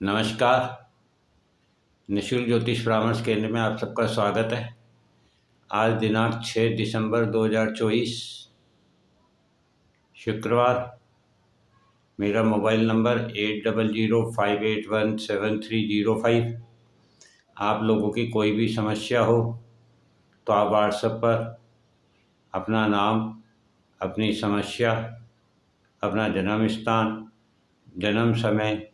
नमस्कार। निशुल्क ज्योतिष परामर्श केंद्र में आप सबका स्वागत है। आज दिनांक 6 दिसंबर 2024 शुक्रवार। मेरा मोबाइल नंबर 8005817305। आप लोगों की कोई भी समस्या हो तो आप व्हाट्सएप पर अपना नाम, अपनी समस्या, अपना जन्म स्थान, जन्म समय,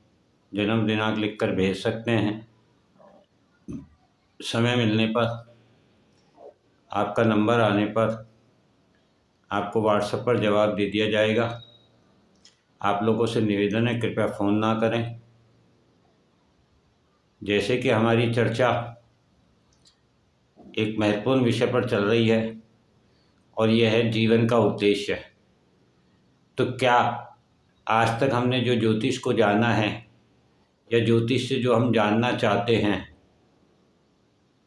जन्म दिनांक लिखकर भेज सकते हैं। समय मिलने पर, आपका नंबर आने पर आपको व्हाट्सएप पर जवाब दे दिया जाएगा। आप लोगों से निवेदन है, कृपया फ़ोन ना करें। जैसे कि हमारी चर्चा एक महत्वपूर्ण विषय पर चल रही है और यह है जीवन का उद्देश्य। तो क्या आज तक हमने जो ज्योतिष को जाना है या ज्योतिष से जो हम जानना चाहते हैं,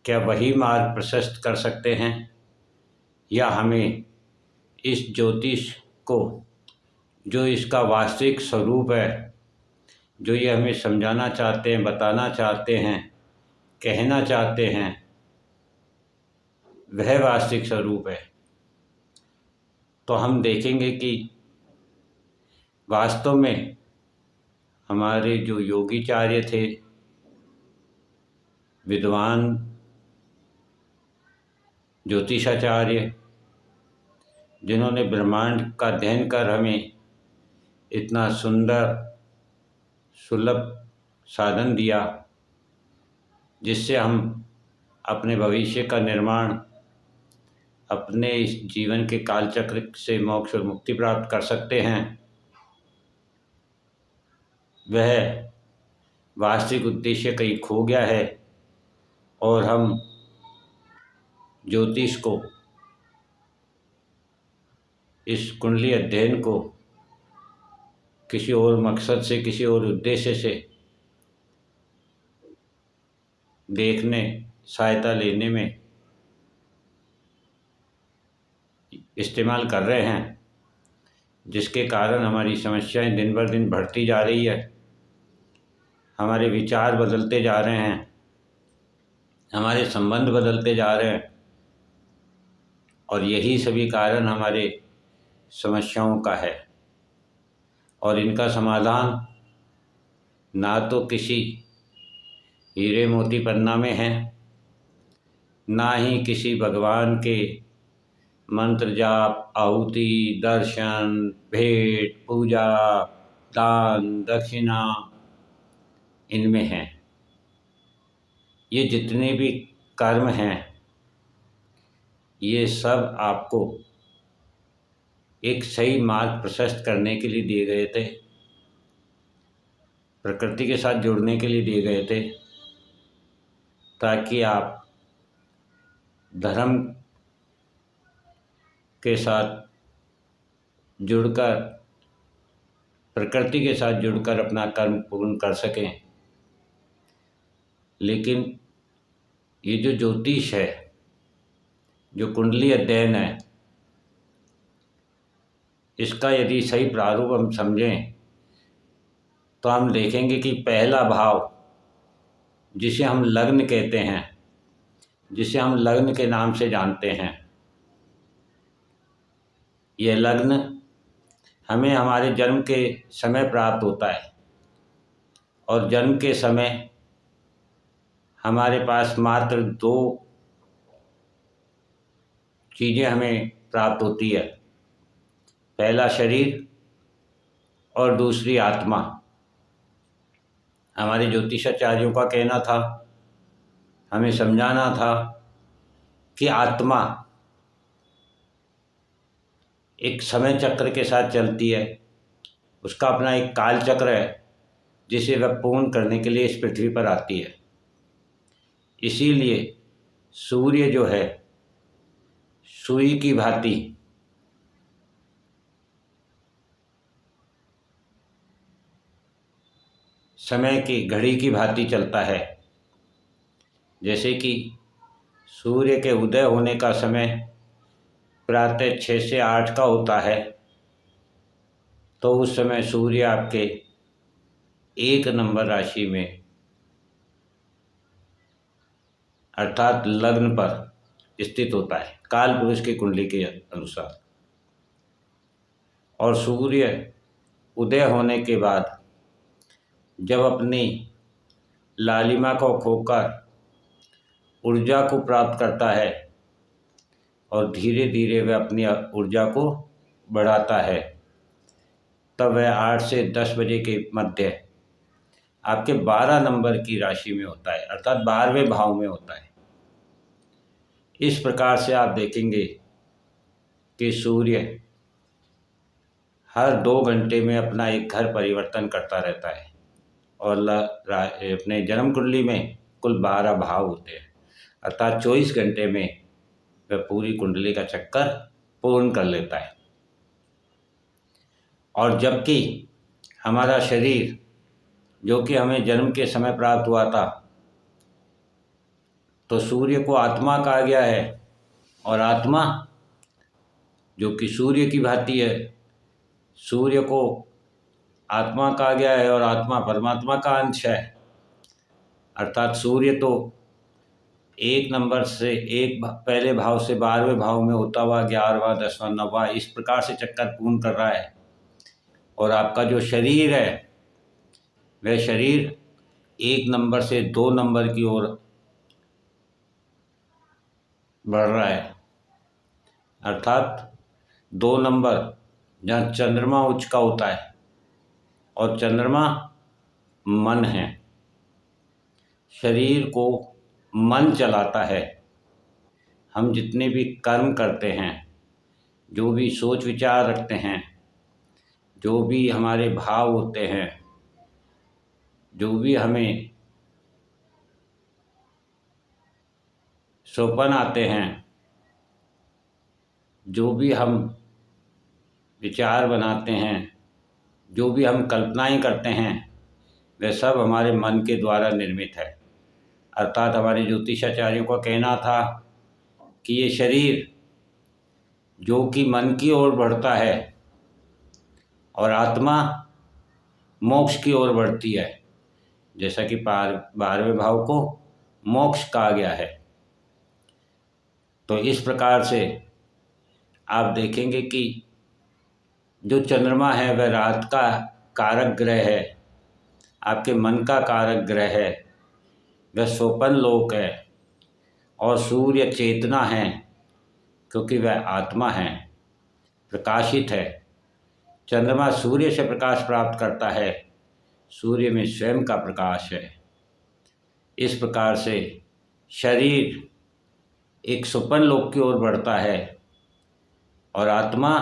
क्या वही मार्ग प्रशस्त कर सकते हैं, या हमें इस ज्योतिष को, जो इसका वास्तविक स्वरूप है, जो ये हमें समझाना चाहते हैं, बताना चाहते हैं, कहना चाहते हैं, वह वास्तविक स्वरूप है, तो हम देखेंगे कि वास्तव में हमारे जो योगीचार्य थे, विद्वान ज्योतिषाचार्य, जिन्होंने ब्रह्मांड का अध्ययन कर हमें इतना सुंदर सुलभ साधन दिया, जिससे हम अपने भविष्य का निर्माण, अपने इस जीवन के कालचक्र से मोक्ष और मुक्ति प्राप्त कर सकते हैं, वह वास्तविक उद्देश्य कहीं खो गया है और हम ज्योतिष को, इस कुंडली अध्ययन को किसी और मकसद से, किसी और उद्देश्य से देखने, सहायता लेने में इस्तेमाल कर रहे हैं, जिसके कारण हमारी समस्याएं दिन बर दिन बढ़ती जा रही है। हमारे विचार बदलते जा रहे हैं, हमारे संबंध बदलते जा रहे हैं, और यही सभी कारण हमारे समस्याओं का है। और इनका समाधान ना तो किसी हीरे मोती पन्ना में है, ना ही किसी भगवान के मंत्र जाप, आहुति, दर्शन, भेंट, पूजा, दान, दक्षिणा, इनमें है। ये जितने भी कर्म हैं, ये सब आपको एक सही मार्ग प्रशस्त करने के लिए दिए गए थे, प्रकृति के साथ जुड़ने के लिए दिए गए थे, ताकि आप धर्म के साथ जुड़कर, प्रकृति के साथ जुड़कर अपना कर्म पूर्ण कर सकें। लेकिन ये जो ज्योतिष है, जो कुंडली अध्ययन है, इसका यदि सही प्रारूप हम समझें तो हम देखेंगे कि पहला भाव, जिसे हम लग्न कहते हैं, जिसे हम लग्न के नाम से जानते हैं, यह लग्न हमें हमारे जन्म के समय प्राप्त होता है। और जन्म के समय हमारे पास मात्र दो चीज़ें हमें प्राप्त होती है, पहला शरीर और दूसरी आत्मा। हमारे ज्योतिषाचार्यों का कहना था, हमें समझाना था कि आत्मा एक समय चक्र के साथ चलती है, उसका अपना एक काल चक्र है, जिसे वह पूर्ण करने के लिए इस पृथ्वी पर आती है। इसीलिए सूर्य जो है, सुई की भांति समय की घड़ी की भांति चलता है। जैसे कि सूर्य के उदय होने का समय प्रातः 6 से 8 का होता है, तो उस समय सूर्य आपके 1 नंबर राशि में अर्थात लग्न पर स्थित होता है काल पुरुष की कुंडली के अनुसार। और सूर्य उदय होने के बाद जब अपनी लालिमा को खोकर ऊर्जा को प्राप्त करता है और धीरे धीरे वह अपनी ऊर्जा को बढ़ाता है, तब वह 8 से 10 बजे के मध्य आपके 12 नंबर की राशि में होता है, अर्थात 12वें भाव में होता है। इस प्रकार से आप देखेंगे कि सूर्य हर 2 घंटे में अपना एक घर परिवर्तन करता रहता है और अपने जन्म कुंडली में कुल 12 भाव होते हैं, अर्थात 24 घंटे में वह पूरी कुंडली का चक्कर पूर्ण कर लेता है। और जबकि हमारा शरीर जो कि हमें जन्म के समय प्राप्त हुआ था, तो सूर्य को आत्मा कहा गया है और आत्मा जो कि सूर्य की भांति है, सूर्य को आत्मा कहा गया है और आत्मा परमात्मा का अंश है। अर्थात सूर्य तो 1 नंबर से पहले भाव से 12वें भाव में होता हुआ 11वां 10वां 9वां इस प्रकार से चक्कर पूर्ण कर रहा है। और आपका जो शरीर है वह शरीर 1 नंबर से 2 नंबर की ओर बढ़ रहा है, अर्थात 2 नंबर जहाँ चंद्रमा उच्च का होता है और चंद्रमा मन है। शरीर को मन चलाता है। हम जितने भी कर्म करते हैं, जो भी सोच विचार रखते हैं, जो भी हमारे भाव होते हैं, जो भी हमें सपने आते हैं, जो भी हम विचार बनाते हैं, जो भी हम कल्पनाएं करते हैं, वह सब हमारे मन के द्वारा निर्मित है। अर्थात हमारे ज्योतिषाचार्यों का कहना था कि ये शरीर जो कि मन की ओर बढ़ता है और आत्मा मोक्ष की ओर बढ़ती है, जैसा कि 12वें भाव को मोक्ष कहा गया है। तो इस प्रकार से आप देखेंगे कि जो चंद्रमा है वह रात का कारक ग्रह है, आपके मन का कारक ग्रह है, वह सोपन लोक है। और सूर्य चेतना है क्योंकि वह आत्मा है, प्रकाशित है। चंद्रमा सूर्य से प्रकाश प्राप्त करता है, सूर्य में स्वयं का प्रकाश है। इस प्रकार से शरीर एक सुपन लोक की ओर बढ़ता है और आत्मा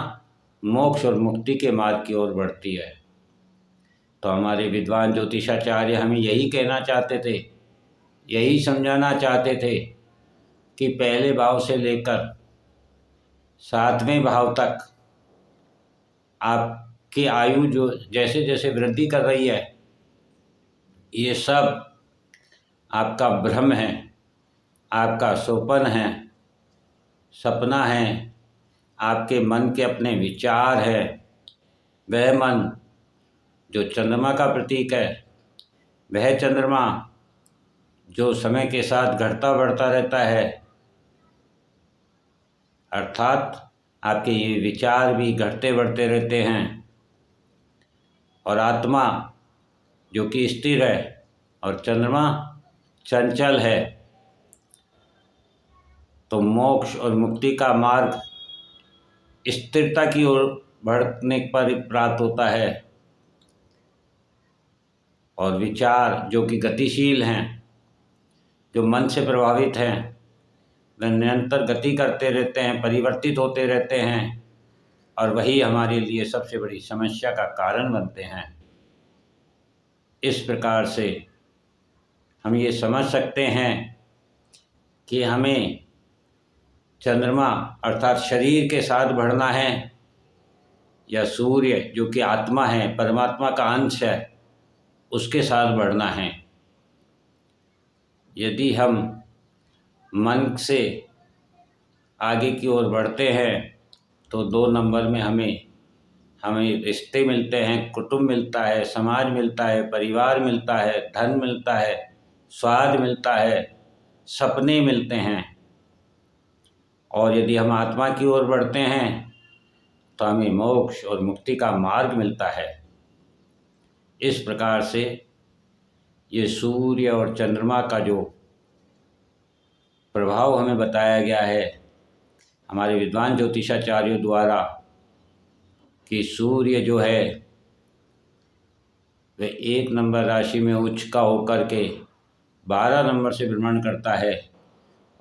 मोक्ष और मुक्ति के मार्ग की ओर बढ़ती है। तो हमारे विद्वान ज्योतिषाचार्य हमें यही कहना चाहते थे, यही समझाना चाहते थे कि पहले भाव से लेकर 7वें भाव तक आपकी आयु जो जैसे जैसे वृद्धि कर रही है, ये सब आपका भ्रम है, आपका सोपन है, सपना है, आपके मन के अपने विचार है। वह मन जो चंद्रमा का प्रतीक है, वह चंद्रमा जो समय के साथ घटता बढ़ता रहता है, अर्थात आपके ये विचार भी घटते बढ़ते रहते हैं। और आत्मा जो कि स्थिर है और चंद्रमा चंचल है। तो मोक्ष और मुक्ति का मार्ग स्थिरता की ओर बढ़ने पर प्राप्त होता है और विचार जो कि गतिशील हैं, जो मन से प्रभावित हैं, वह निरंतर गति करते रहते हैं, परिवर्तित होते रहते हैं और वही हमारे लिए सबसे बड़ी समस्या का कारण बनते हैं। इस प्रकार से हम ये समझ सकते हैं कि हमें चंद्रमा अर्थात शरीर के साथ बढ़ना है या सूर्य जो कि आत्मा है, परमात्मा का अंश है, उसके साथ बढ़ना है। यदि हम मन से आगे की ओर बढ़ते हैं तो 2 नंबर में हमें हमें रिश्ते मिलते हैं, कुटुंब मिलता है, समाज मिलता है, परिवार मिलता है, धन मिलता है, स्वाद मिलता है, सपने मिलते हैं। और यदि हम आत्मा की ओर बढ़ते हैं तो हमें मोक्ष और मुक्ति का मार्ग मिलता है। इस प्रकार से ये सूर्य और चंद्रमा का जो प्रभाव हमें बताया गया है हमारे विद्वान ज्योतिषाचार्यों द्वारा कि सूर्य जो है वह 1 नंबर राशि में उच्च का होकर के 12 नंबर से भ्रमण करता है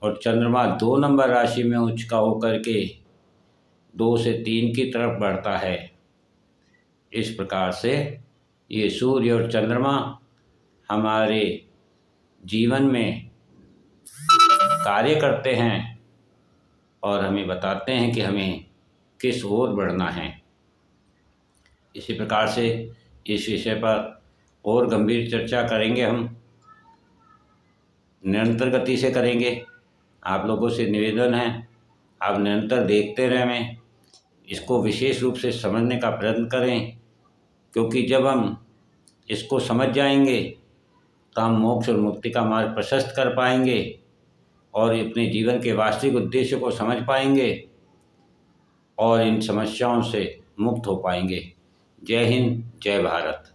और चंद्रमा 2 नंबर राशि में उच्च का होकर के 2 से 3 की तरफ बढ़ता है। इस प्रकार से ये सूर्य और चंद्रमा हमारे जीवन में कार्य करते हैं और हमें बताते हैं कि हमें किस ओर बढ़ना है। इसी प्रकार से इस विषय पर और गंभीर चर्चा करेंगे, हम निरंतर गति से करेंगे। आप लोगों से निवेदन है आप निरंतर देखते रहें, इसको विशेष रूप से समझने का प्रयत्न करें, क्योंकि जब हम इसको समझ जाएंगे तो हम मोक्ष और मुक्ति का मार्ग प्रशस्त कर पाएंगे और अपने जीवन के वास्तविक उद्देश्य को समझ पाएंगे और इन समस्याओं से मुक्त हो पाएंगे। जय हिंद, जय भारत।